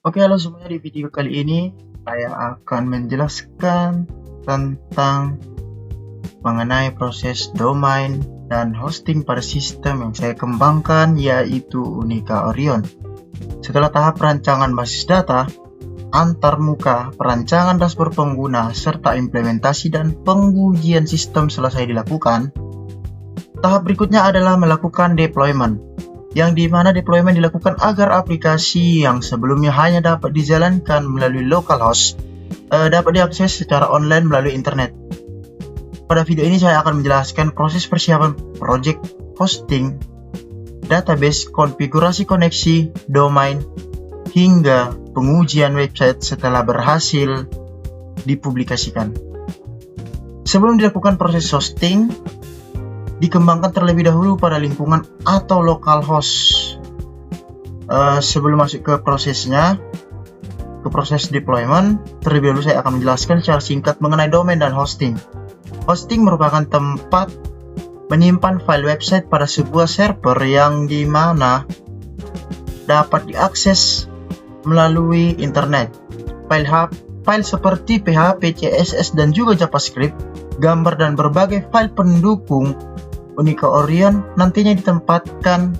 Oke, halo semuanya. Di video kali ini saya akan menjelaskan tentang mengenai proses domain dan hosting pada sistem yang saya kembangkan, yaitu Unica Orion. Setelah tahap perancangan basis data, antarmuka, perancangan dashboard pengguna, serta implementasi dan pengujian sistem selesai dilakukan, tahap berikutnya adalah melakukan deployment, yang dimana deployment dilakukan agar aplikasi yang sebelumnya hanya dapat dijalankan melalui localhost dapat diakses secara online melalui internet. Pada video ini saya akan menjelaskan proses persiapan project hosting, database, konfigurasi koneksi, domain, hingga pengujian website setelah berhasil dipublikasikan. Sebelum dilakukan proses hosting, dikembangkan terlebih dahulu pada lingkungan atau localhost. Sebelum masuk ke prosesnya, ke proses deployment, terlebih dahulu saya akan menjelaskan secara singkat mengenai domain dan hosting. Hosting merupakan tempat menyimpan file website pada sebuah server yang dimana dapat diakses melalui internet. File seperti PHP, CSS, dan juga JavaScript, gambar, dan berbagai file pendukung Unica Orion nantinya ditempatkan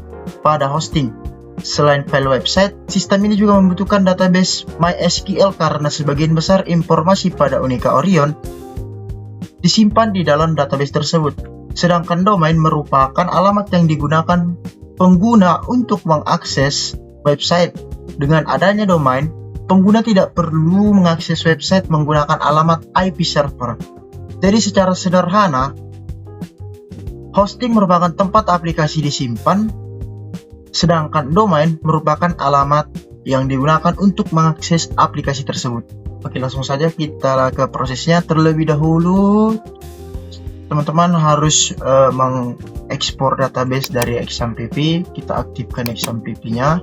pada hosting. Selain file website, sistem ini juga membutuhkan database MySQL karena sebagian besar informasi pada Unica Orion disimpan di dalam database tersebut. Sedangkan domain merupakan alamat yang digunakan pengguna untuk mengakses website. Dengan adanya domain, pengguna tidak perlu mengakses website menggunakan alamat IP server. Jadi secara sederhana, hosting merupakan tempat aplikasi disimpan, sedangkan domain merupakan alamat yang digunakan untuk mengakses aplikasi tersebut. Oke, langsung saja kita ke prosesnya. Terlebih dahulu, teman-teman harus mengekspor database dari XAMPP. Kita aktifkan XAMPP-nya,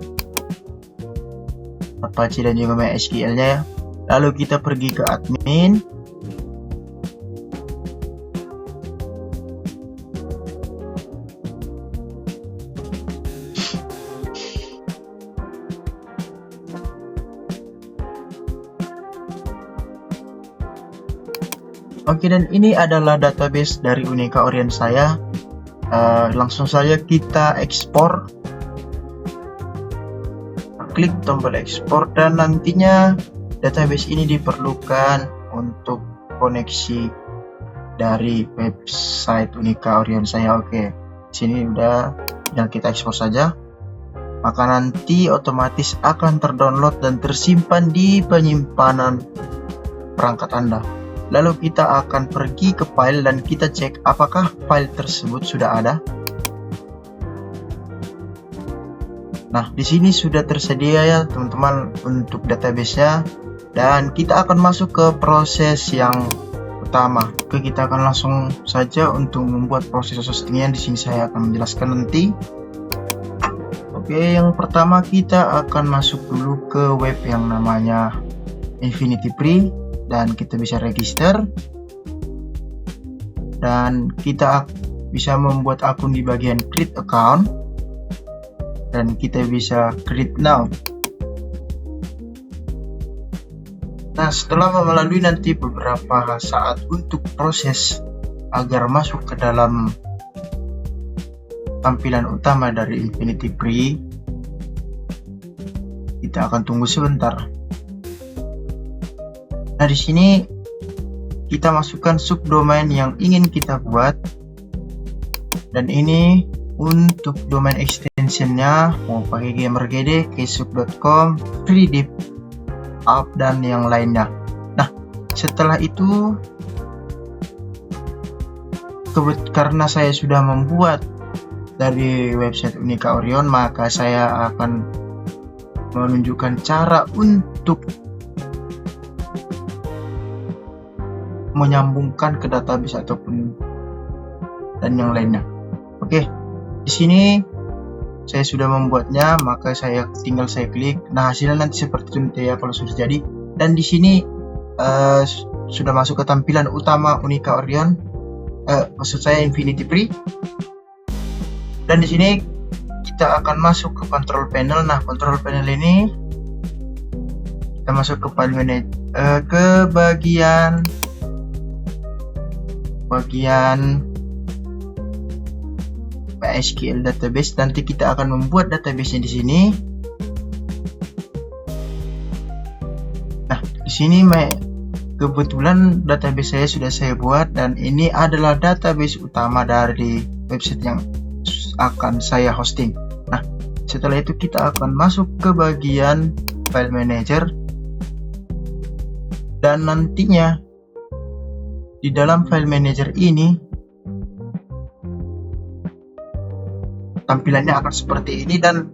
Apache dan juga MySQL-nya ya. Lalu kita pergi ke admin. Oke, dan ini adalah database dari Unica Orion saya. Langsung saja kita ekspor. Klik tombol ekspor dan nantinya database ini diperlukan untuk koneksi dari website Unica Orion saya. Oke, sini udah, tinggal kita ekspor saja. Maka nanti otomatis akan terdownload dan tersimpan di penyimpanan perangkat Anda. Lalu kita akan pergi ke file dan kita cek apakah file tersebut sudah ada. Nah, di sini sudah tersedia ya teman-teman untuk database-nya, dan kita akan masuk ke proses yang utama. Oke, kita akan langsung saja untuk membuat proses hostingnya. Di sini saya akan menjelaskan nanti. Oke, yang pertama kita akan masuk dulu ke web yang namanya Infinity Pre. Dan kita bisa register, dan kita bisa membuat akun di bagian create account, dan kita bisa create now. Nah, setelah melalui nanti beberapa saat untuk proses agar masuk ke dalam tampilan utama dari Infinity Pre, kita akan tunggu sebentar. Nah, di sini kita masukkan subdomain yang ingin kita buat, dan ini untuk domain extensionnya mau pakai gamergd, ksub.com, freediv, app, dan yang lainnya. Nah, setelah itu karena saya sudah membuat dari website Unica Orion, maka saya akan menunjukkan cara untuk menyambungkan ke database ataupun dan yang lainnya. Oke, di sini saya sudah membuatnya, maka tinggal saya klik. Nah, hasilnya nanti seperti itu ya kalau sudah jadi. Dan di sini sudah masuk ke tampilan utama Unica Orion, maksud saya Infinity Pre. Dan di sini kita akan masuk ke control panel. Nah, control panel ini Kita masuk ke file manager, ke bagian MySQL database. Nanti kita akan membuat database-nya di sini. Nah, di sini kebetulan database saya sudah saya buat, dan ini adalah database utama dari website yang akan saya hosting. Nah, setelah itu kita akan masuk ke bagian file manager, dan nantinya di dalam file manager ini tampilannya akan seperti ini. Dan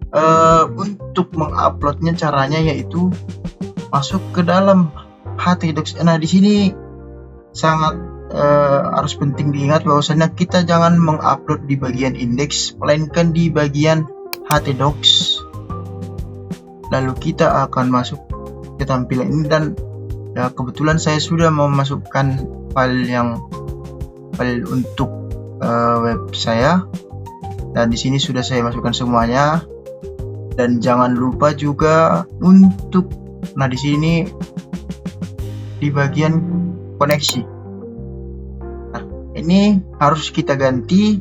untuk menguploadnya caranya yaitu masuk ke dalam htdocs. Nah, di sini sangat harus penting diingat bahwasanya kita jangan mengupload di bagian index, melainkan di bagian htdocs. Lalu kita akan masuk ke tampilan ini, dan kebetulan saya sudah memasukkan file untuk web saya, dan di sini sudah saya masukkan semuanya. Dan jangan lupa juga untuk di sini di bagian koneksi. Nah, ini harus kita ganti.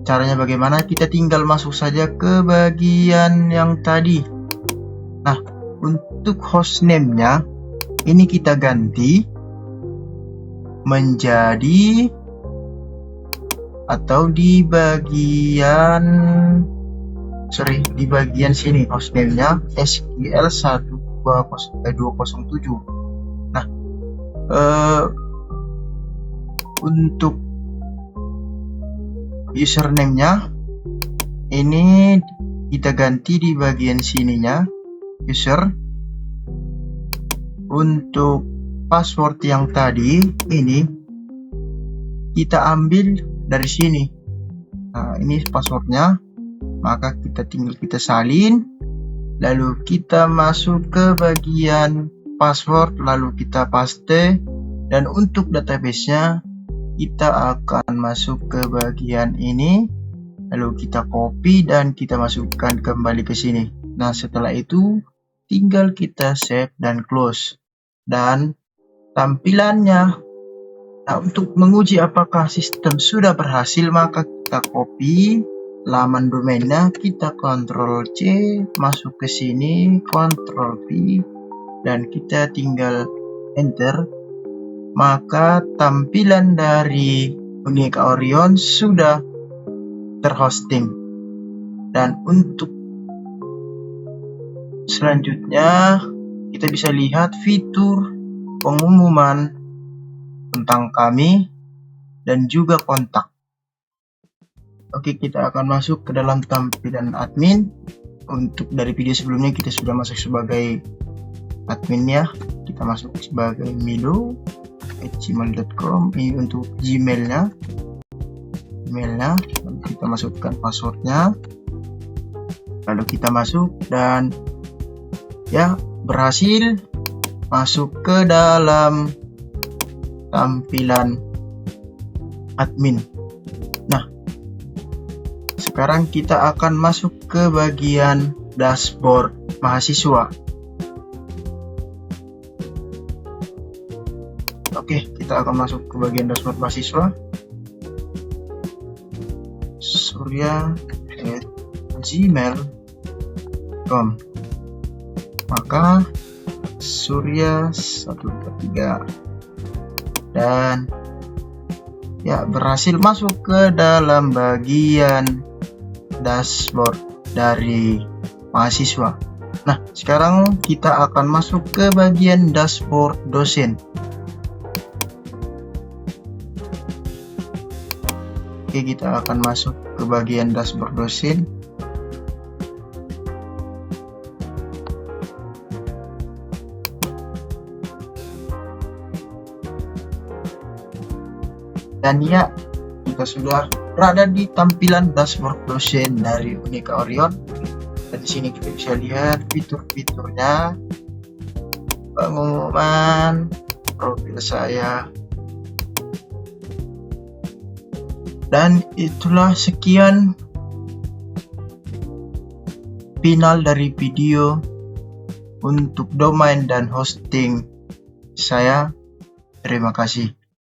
Caranya bagaimana? Kita tinggal masuk saja ke bagian yang tadi. Nah, untuk hostname-nya ini kita ganti menjadi, atau di bagian sini hostname-nya SQL 207. Nah, untuk username-nya ini kita ganti di bagian sininya, user. Untuk password yang tadi ini kita ambil dari sini. Nah, ini passwordnya, maka kita salin, lalu kita masuk ke bagian password, lalu kita paste. Dan untuk database-nya kita akan masuk ke bagian ini, lalu kita copy dan kita masukkan kembali ke sini. Nah, setelah itu tinggal kita save dan close. Dan tampilannya, untuk menguji apakah sistem sudah berhasil, maka kita copy laman domainnya, kita Ctrl C, masuk ke sini, Ctrl V, dan kita tinggal enter. Maka tampilan dari Unika Orion sudah terhosting. Dan untuk selanjutnya kita bisa lihat fitur pengumuman tentang kami dan juga kontak. Oke, kita akan masuk ke dalam tampilan admin. Untuk dari video sebelumnya kita sudah masuk sebagai adminnya. Kita masuk sebagai milo@gmail.com. Ini untuk Gmailnya. Lalu kita masukkan passwordnya. Lalu kita masuk, dan ya, berhasil masuk ke dalam tampilan admin. Nah, sekarang kita akan masuk ke bagian dashboard mahasiswa. Oke, kita akan masuk ke bagian dashboard mahasiswa. surya@gmail.com. Maka Surya 123, dan ya, berhasil masuk ke dalam bagian dashboard dari mahasiswa. Nah, sekarang kita akan masuk ke bagian dashboard dosen. Oke, kita akan masuk ke bagian dashboard dosen. Dan ya, kita sudah berada di tampilan dashboard dosen dari Unika Orion. Dan di sini kita bisa lihat fitur-fiturnya, pengumuman, profil saya. Dan itulah sekian final dari video untuk domain dan hosting saya. Terima kasih.